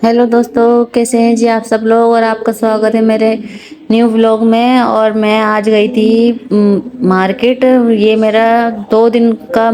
Hello दोस्तों, कैसे हैं जी आप सब लोग। और आपका स्वागत है मेरे न्यू व्लॉग में। और मैं आज गई थी मार्केट। ये मेरा 2 दिन का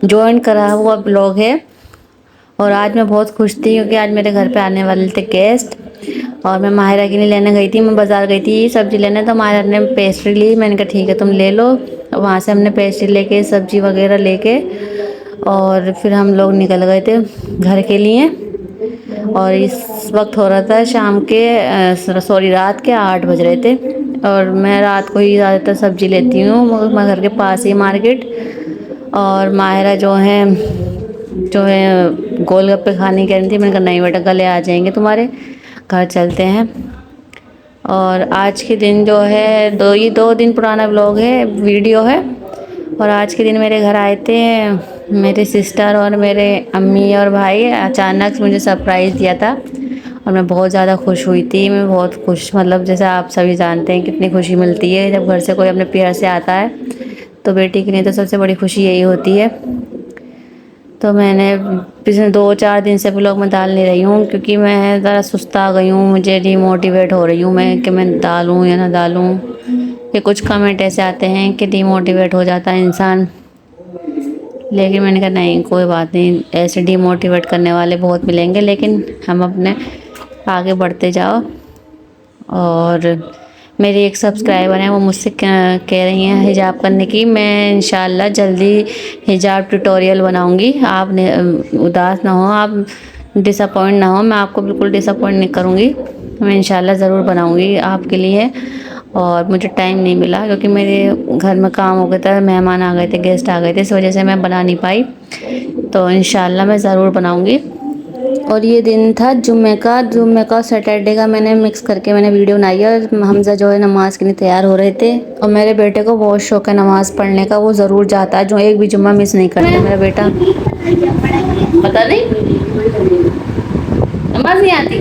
ज्वाइन करा हुआ ब्लॉग है। और आज मैं बहुत खुश थी क्योंकि आज मेरे घर पे आने वाले थे गेस्ट। और मैं माहिरा के लिए लेने गई थी। मैं बाज़ार गई थी सब्ज़ी लेने, तो माहिरा ने पेस्ट्री ली। मैंने कहा ठीक है तुम ले लो। वहाँ से हमने पेस्ट्री लेके सब्ज़ी वगैरह लेके और फिर हम लोग निकल गए थे घर के लिए। और इस वक्त हो रहा था शाम के रात के 8 बज रहे थे। और मैं रात को ही ज़्यादातर सब्ज़ी लेती हूँ, मैं घर के पास ही मार्केट। और माहिरा जो है गोलगप्पे खाने कह रही थी। मैंने कहा नहीं बेटा, गले आ जाएंगे तुम्हारे, घर चलते हैं। और आज के दिन जो है, 2 दिन पुराना व्लॉग है, वीडियो है। और आज के दिन मेरे घर आए थे मेरे सिस्टर और मेरे अम्मी और भाई। अचानक मुझे सरप्राइज़ दिया था और मैं बहुत ज़्यादा खुश हुई थी। मैं बहुत खुश, मतलब जैसे आप सभी जानते हैं कितनी खुशी मिलती है जब घर से कोई अपने प्यार से आता है। तो बेटी के लिए तो सबसे बड़ी खुशी यही होती है। तो मैंने पिछले 2-4 दिन से ब्लॉग में डाल नहीं रही हूँ क्योंकि मैं ज़रा सुस्ता गई हूँ। मुझे डीमोटिवेट हो रही हूँ मैं कि मैं डालूँ या ना डालूँ। ये कुछ कमेंट ऐसे आते हैं कि डीमोटिवेट हो जाता है इंसान। लेकिन मैंने कहा नहीं, कोई बात नहीं, ऐसे डीमोटिवेट करने वाले बहुत मिलेंगे, लेकिन हम अपने आगे बढ़ते जाओ। और मेरी एक सब्सक्राइबर है, वो मुझसे कह रही हैं हिजाब करने की। मैं इंशाल्लाह जल्दी हिजाब ट्यूटोरियल बनाऊंगी। आप उदास ना हो, आप डिसअपॉइंट ना हो। मैं आपको बिल्कुल डिसअपॉइंट नहीं करूंगी। मैं इंशाल्लाह ज़रूर बनाऊंगी आपके लिए। और मुझे टाइम नहीं मिला क्योंकि मेरे घर में काम हो गया था, मेहमान आ गए थे, गेस्ट आ गए थे, इस वजह से मैं बना नहीं पाई। तो इंशाल्लाह मैं ज़रूर बनाऊंगी। और ये दिन था जुम्मे का सैटरडे का मैंने मिक्स करके मैंने वीडियो बनाई है। और हमजा जो है नमाज के लिए तैयार हो रहे थे। और मेरे बेटे को बहुत शौक है नमाज़ पढ़ने का, वो ज़रूर जाता है, जो एक भी जुम्मा मिस नहीं करता मेरा बेटा। पता नहीं, नमाज नहीं आती?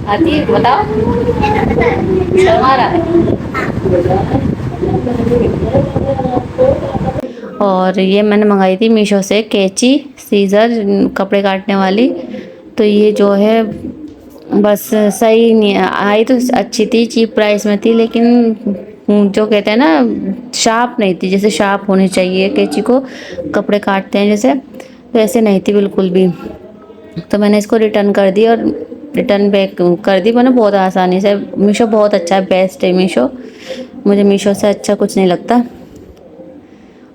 आती है, बताओ। हमारा और ये मैंने मंगाई थी मीशो से, कैंची, सीज़र, कपड़े काटने वाली। तो ये जो है बस सही नहीं आई, तो अच्छी थी, चीप प्राइस में थी, लेकिन जो कहते हैं ना शार्प नहीं थी, जैसे शार्प होनी चाहिए कैंची को कपड़े काटते हैं जैसे, तो ऐसे नहीं थी बिल्कुल भी। तो मैंने इसको रिटर्न कर दी और रिटर्न बैक कर दी मैंने बहुत आसानी से। मीशो बहुत अच्छा है, बेस्ट है मीशो। मुझे मीशो से अच्छा कुछ नहीं लगता।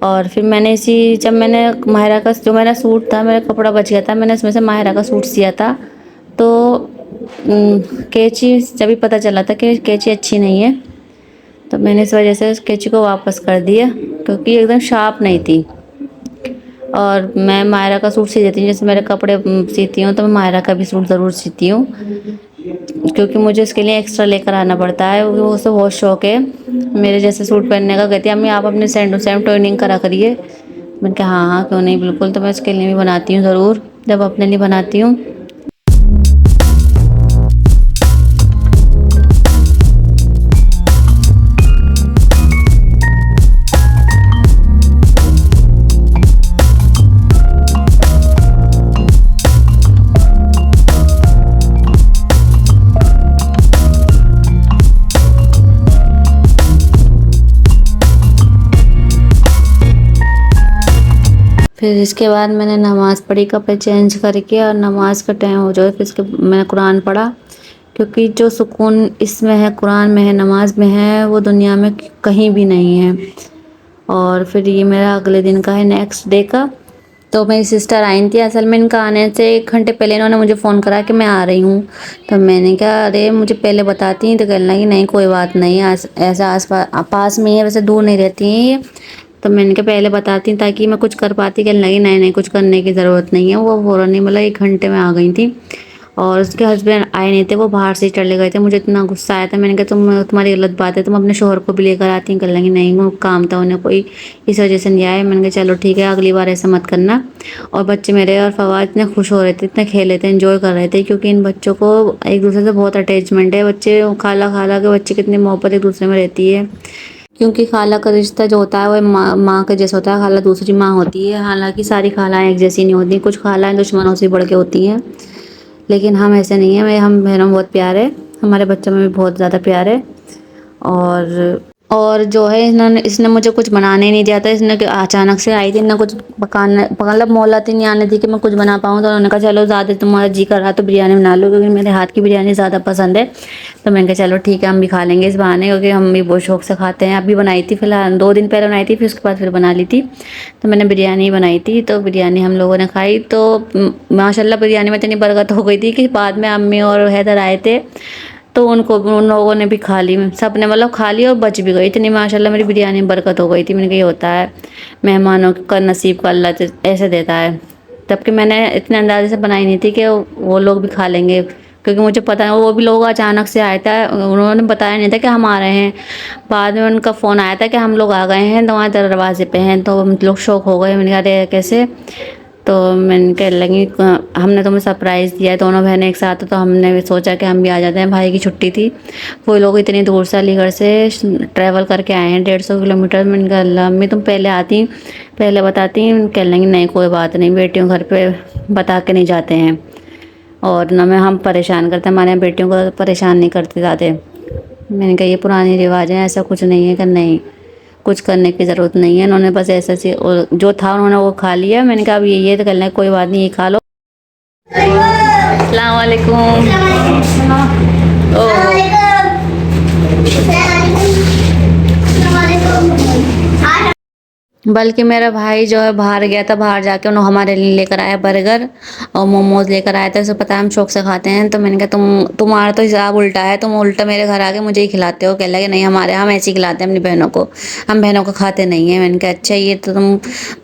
और फिर मैंने जब मैंने माहिरा का जो मेरा सूट था, मेरा कपड़ा बच गया था, मैंने इसमें से माहिरा का सूट सिया था। तो कैंची जब भी पता चला था कि कैंची अच्छी नहीं है, तो मैंने इस वजह से उस कैंची को वापस कर दिया क्योंकि एकदम शार्प नहीं थी। और मैं मायरा का सूट सी देती हूँ, जैसे मेरे कपड़े सीती हूँ तो मैं मायरा का भी सूट ज़रूर सीती हूँ क्योंकि मुझे इसके लिए एक्स्ट्रा लेकर आना पड़ता है। वो उसे बहुत शौक है मेरे जैसे सूट पहनने का। कहती है अम्मी आप अपने सेम टू सेम ट्विनिंग करा करिए। मैंने कहा हाँ हाँ क्यों नहीं, बिल्कुल। तो मैं इसके लिए भी बनाती हूँ ज़रूर, जब अपने लिए बनाती हूँ। फिर इसके बाद मैंने नमाज़ पढ़ी, कपड़े चेंज करके, और नमाज का टाइम हो जाए फिर इसके मैंने कुरान पढ़ा। क्योंकि जो सुकून इसमें है, कुरान में है, नमाज में है, वो दुनिया में कहीं भी नहीं है। और फिर ये मेरा अगले दिन का है, नेक्स्ट डे का। तो मेरी सिस्टर आई थी, असल में इनका आने से 1 घंटे पहले इन्होंने मुझे फ़ोन करा कि मैं आ रही हूँ। तो मैंने कहा अरे मुझे पहले बताती। तो कहने लगी नहीं कोई बात नहीं, ऐसा आस पास में ही है, वैसे दूर नहीं रहती हैं ये। तो मैंने कहा पहले बताती ताकि मैं कुछ कर पाती। कहने लगी नहीं नहीं, कुछ करने की ज़रूरत नहीं है। वो फ़ौरन ही मतलब 1 घंटे में आ गई थी। और उसके हस्बैंड आए नहीं थे, वो बाहर से ही चले गए थे। मुझे इतना गुस्सा आया था, मैंने कहा तुम्हारी गलत बात है, तुम अपने शोहर को भी लेकर आती। कर लेंगी नहीं, वो काम था उन्हें कोई, इस वजह से नहीं आए। मैंने कहा चलो ठीक है, अगली बार ऐसा मत करना। और बच्चे मेरे और फवाद इतने खुश हो रहे थे, इतने खेल रहे थे, इन्जॉय कर रहे थे, क्योंकि इन बच्चों को एक दूसरे से बहुत अटैचमेंट है। बच्चे खाला खाला के बच्चे कितनी मोहब्बत एक दूसरे में रहती है। क्योंकि खाला का रिश्ता जो होता है वो माँ के जैसा होता है, खाला दूसरी माँ होती है। हालांकि सारी खालाएं एक जैसी नहीं होती, कुछ खालाएं दुश्मनों से बढ़ के होती हैं। लेकिन हम ऐसे नहीं हैं, हम बहनों में बहुत प्यार है, हमारे बच्चों में भी बहुत ज़्यादा प्यार है। और जो है इसने मुझे कुछ बनाने ही नहीं दिया था। इसने अचानक से आई थी ना, कुछ पकाना मतलब मोहलत ही नहीं आने दी कि मैं कुछ बना पाऊँ। तो उन्होंने कहा चलो ज़्यादा तुम्हारा जी कर रहा तो बिरयानी बना लो, क्योंकि मेरे हाथ की बिरयानी ज़्यादा पसंद है। तो मैंने कहा चलो ठीक है, हम भी खा लेंगे इस बहाने, क्योंकि हम भी बहुत शौक से खाते हैं। अभी बनाई थी फ़िलहाल 2 दिन पहले बनाई थी, फिर उसके बाद फिर बना ली थी। तो मैंने बिरयानी बनाई थी, तो बिरयानी हम लोगों ने खाई। तो माशाल्लाह बिरयानी में इतनी बरकत हो गई थी कि बाद में अम्मी और हैदर आए थे, तो उन लोगों ने भी खा ली, सब ने मतलब खा ली और बच भी गई। इतनी माशाल्लाह मेरी बिरयानी में बरकत हो गई थी। मैंने कहा ये होता है मेहमानों का नसीब का अल्लाह ऐसे देता है। जबकि मैंने इतने अंदाजे से बनाई नहीं थी कि वो लोग भी खा लेंगे, क्योंकि मुझे पता है वो भी लोग अचानक से आया था, उन्होंने बताया नहीं था कि हम आ रहे हैं। बाद में उनका फ़ोन आया था कि हम लोग आ गए हैं, तो वहाँ दरवाजे पे हैं। तो हम लोग शौक हो गए, मैंने कहा अरे कैसे। तो मैंने कह लगी हमने तुम्हें सरप्राइज़ दिया है, दोनों बहनें एक साथ, तो हमने भी सोचा कि हम भी आ जाते हैं। भाई की छुट्टी थी, वो लोग इतनी दूर से अलीगढ़ से ट्रैवल करके आए हैं 150 किलोमीटर। मैंने कहा अल्लाह अम्मी तुम पहले आती, पहले बताती। कह लेंगी नहीं कोई बात नहीं, बेटियों घर पे बता के नहीं जाते हैं, और ना मैं हम परेशान करते, हमारे यहाँ बेटियों को परेशान नहीं करते ज़्यादा। मैंने कहा ये पुरानी रिवाज है, ऐसा कुछ नहीं है कि नहीं कुछ करने की ज़रूरत नहीं है। उन्होंने बस ऐसा से जो था उन्होंने वो खा लिया। मैंने कहा अब ये तो करना है, कोई बात नहीं ये खा लो। अस्सलाम वालेकुम। बल्कि मेरा भाई जो है बाहर गया था, बाहर जाके उन्होंने हमारे लिए लेकर आया बर्गर और मोमोज लेकर आया था। उसे पता है हम शौक से खाते हैं। तो मैंने कहा तुम्हारा तो हिसाब उल्टा है, तुम उल्टा मेरे घर आके मुझे ही खिलाते हो। कह लगे नहीं हमारे हम ऐसे ही खिलाते हैं अपनी बहनों को, हम बहनों को खाते नहीं हैं। मैंने कहा अच्छा ये तो तुम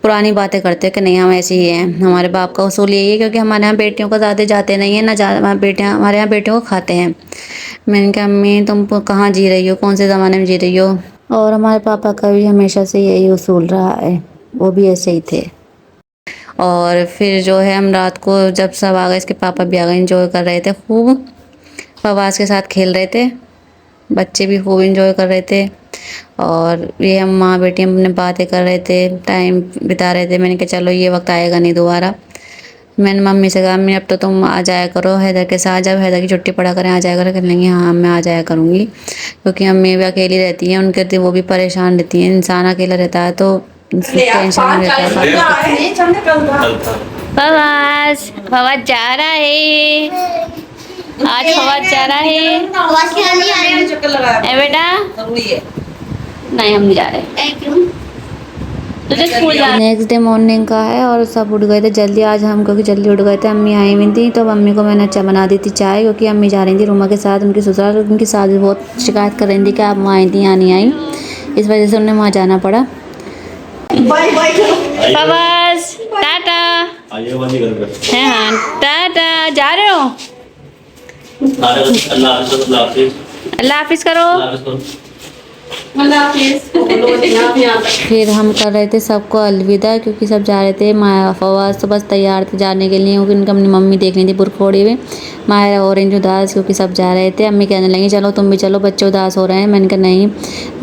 पुरानी बातें करते हो कि नहीं हम ऐसे ही हैं। हमारे बाप का उसूल यही है, क्योंकि हमारे यहाँ बेटियों को ज़्यादा जाते नहीं है ना, ज़्यादा बेटियाँ हमारे यहाँ बेटियों को खाते हैं। मैंने कहा अम्मी तुम कहाँ जी रही हो, कौन से ज़माने में जी रही हो। और हमारे पापा का भी हमेशा से यही उसूल रहा है, वो भी ऐसे ही थे। और फिर जो है हम रात को जब सब आ गए, इसके पापा भी आ गए, इंजॉय कर रहे थे खूब, फवाज के साथ खेल रहे थे, बच्चे भी खूब इंजॉय कर रहे थे। और ये हम माँ बेटी अपने बातें कर रहे थे, टाइम बिता रहे थे। मैंने कहा चलो ये वक्त आएगा नहीं दोबारा। मैंने मम्मी से कहा अम्मी अब तो तुम आ जाया करो हैदर के साथ, जब हैदर की छुट्टी पड़ा करें आ जाया करो। करेंगे हाँ मैं आ जाया करूँगी, क्योंकि अम्मी भी अकेली रहती हैं, उनके वो भी परेशान रहती हैं। इंसान अकेला रहता है तो टेंशन में रहता है। फवाज फवाज जा रहा है, आज फवाज जा रहा है। ए बेटा नहीं हम नहीं जा रहे, तुझे स्कूल जाना। नेक्स्ट डे मॉर्निंग का है और सब उठ गए थे जल्दी आज हम, क्योंकि जल्दी उठ गए थे। अम्मी आई हुई थी, तो मम्मी को मैंने अच्छा बना दी थी चाय, क्योंकि अम्मी जा रही थी रूमा के साथ उनकी ससुराल। उनकी सास भी बहुत शिकायत कर रही थी कि आप वहाँ आई थी यहाँ नहीं आई, इस वजह से उन्हें वहाँ जाना पड़ा। फवाज टाटा है, हाँ टाटा, जा रहे हो, अल्लाह हाफिज करो। फिर हम कर रहे थे सबको अलविदा, क्योंकि सब जा रहे थे। माया फवाज तो बस तैयार थे जाने के लिए, क्योंकि उनकी अपनी मम्मी देख रही थी बुरखोड़ी में। माया ऑरेंज उदास, क्योंकि सब जा रहे थे। अम्मी कहने लगी चलो तुम भी चलो, बच्चे उदास हो रहे हैं। मैंने कहा नहीं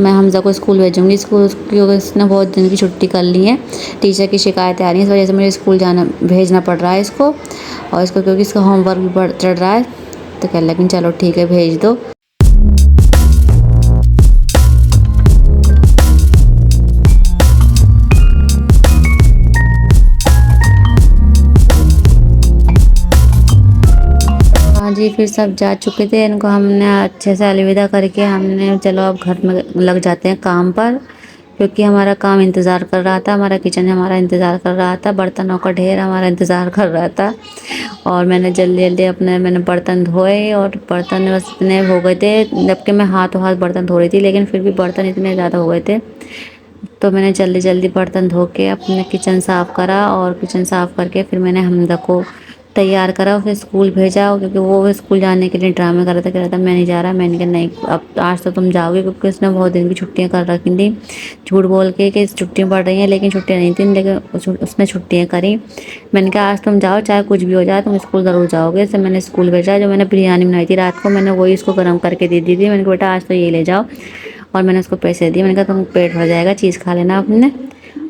मैं हमजा को स्कूल भेजूँगी, स्कूल क्योंकि उसने बहुत दिन की छुट्टी कर ली है, टीचर की शिकायतें आ रही हैं, इस वजह से मुझे स्कूल जाना भेजना पड़ रहा है इसको। और इसको क्योंकि इसका होमवर्क भी चढ़ रहा है, तो कहने लगी चलो ठीक है भेज दो। जी फिर सब जा चुके थे, इनको हमने अच्छे से अलविदा करके हमने चलो अब घर में लग जाते हैं काम पर, क्योंकि हमारा काम इंतज़ार कर रहा था, हमारा किचन हमारा इंतज़ार कर रहा था, बर्तनों का ढेर हमारा इंतज़ार कर रहा था। और मैंने जल्दी जल्दी मैंने बर्तन धोए, और बर्तन बस इतने हो गए थे, जबकि मैं हाथों हाथ बर्तन धो रही थी, लेकिन फिर भी बर्तन इतने ज़्यादा हो गए थे। तो मैंने जल्दी जल्दी बर्तन धो के अपने किचन साफ़ करा, और किचन साफ़ करके फिर मैंने हमजा को तैयार करा, उसे स्कूल भेजा, क्योंकि वो स्कूल जाने के लिए ड्रामे कर रहा था, कह रहा था मैं नहीं जा रहा। मैंने कहा नहीं अब आज तो तुम जाओगे, क्योंकि उसने बहुत दिन की छुट्टियां कर रखी थी, झूठ बोल के कि छुट्टियां पड़ रही हैं, लेकिन छुट्टियां नहीं थी, लेकिन उसने छुट्टियां करी। मैंने कहा आज तुम जाओ, चाहे कुछ भी हो जाए तुम स्कूल ज़रूर जाओगे। इससे मैंने स्कूल भेजा। जो मैंने बिरयानी बनाई थी रात को, मैंने वही इसको गर्म करके दे दी थी। मैंने कहा बेटा आज तो ये ले जाओ, और मैंने उसको पैसे दिए। मैंने कहा तुम पेट भर जाएगा, चीज़ खा लेना अपने।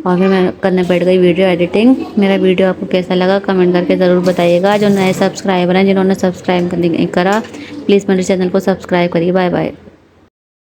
और फिर मैं करने बैठ गई वीडियो एडिटिंग। मेरा वीडियो आपको कैसा लगा कमेंट करके ज़रूर बताइएगा। जो नए सब्सक्राइबर हैं, जिन्होंने सब्सक्राइब नहीं करा, प्लीज़ मेरे चैनल को सब्सक्राइब करिए। Bye bye.